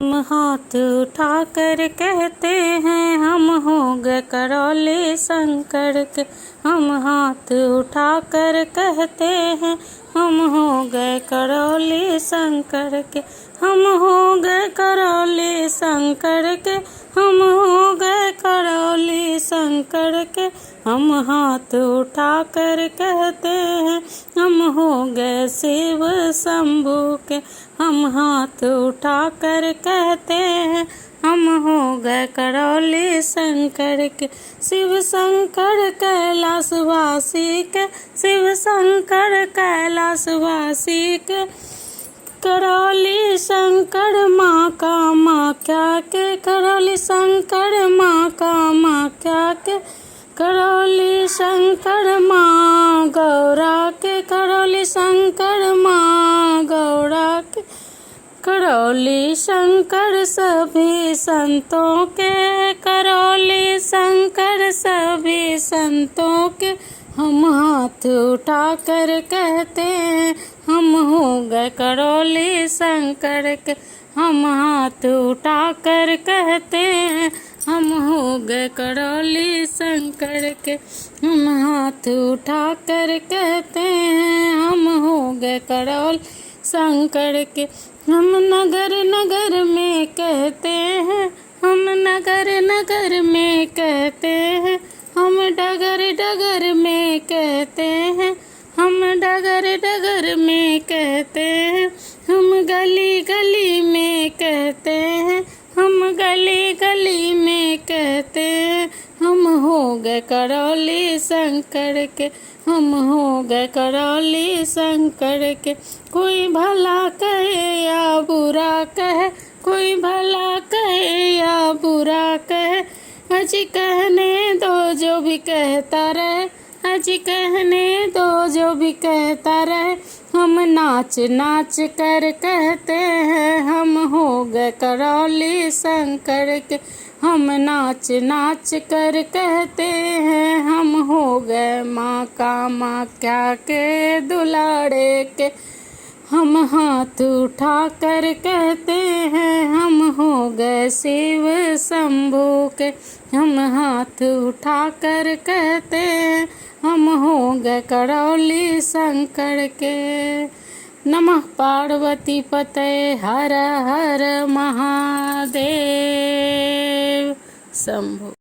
हम हाथ उठाकर कहते हैं हम हो गए करौले शंकर के। हम हाथ उठाकर कहते हैं हम हो गए करौले शंकर के। हम हो गए करौले शंकर के। हम हो गए करौले शंकर के। हम हाथ उठाकर कहते हैं हम हो गए शिव शंभू के। हम हाथ उठाकर कहते हैं हम हो गए करौले शंकर के। शिव शंकर कैलाशवासी के। शिव शंकर कैलाशवासी के। करौली शंकर माँ कामाख्या के। करौली शंकर माँ कामाख्या के। करौली शंकर माँ गौरा के। करौली शंकर माँ गौरा के। करौली शंकर सभी संतों के। करौली शंकर सभी संतों के। हम हाथ उठाकर कहते हैं हम हो गए करौली शंकर के। हम हाथ उठाकर कहते हैं हम हो गए करौली शंकर के। हम हाथ उठाकर कहते हैं हम हो गए करौली शंकर के। हम नगर नगर में कहते हैं हम नगर नगर में कहते हैं हम डगर डगर में कहते हैं हम डगर डगर में कहते हैं हम गली गली में कहते हैं हम गली गली में कहते हैं हम हो गए करौली शंकर के। हम हो गए करौली शंकर के। कोई भला कहे या बुरा कहे। कोई भला कहे या बुरा कहे। अजी कहने दो जो भी कहता रहे। अजी कहने दो जो भी कहता रहे। हम नाच नाच कर कहते हैं हम हो गए करौली शंकर के। हम नाच नाच कर कहते हैं हम हो गए माँ कामाख्या के दुलारे के। हम हाथ उठाकर कहते हैं हम हो गए शिव शंभू के। हम हाथ उठाकर कहते हैं हम हो गए करौली शंकर के। नमः पार्वती पते हर हर महादेव शंभू।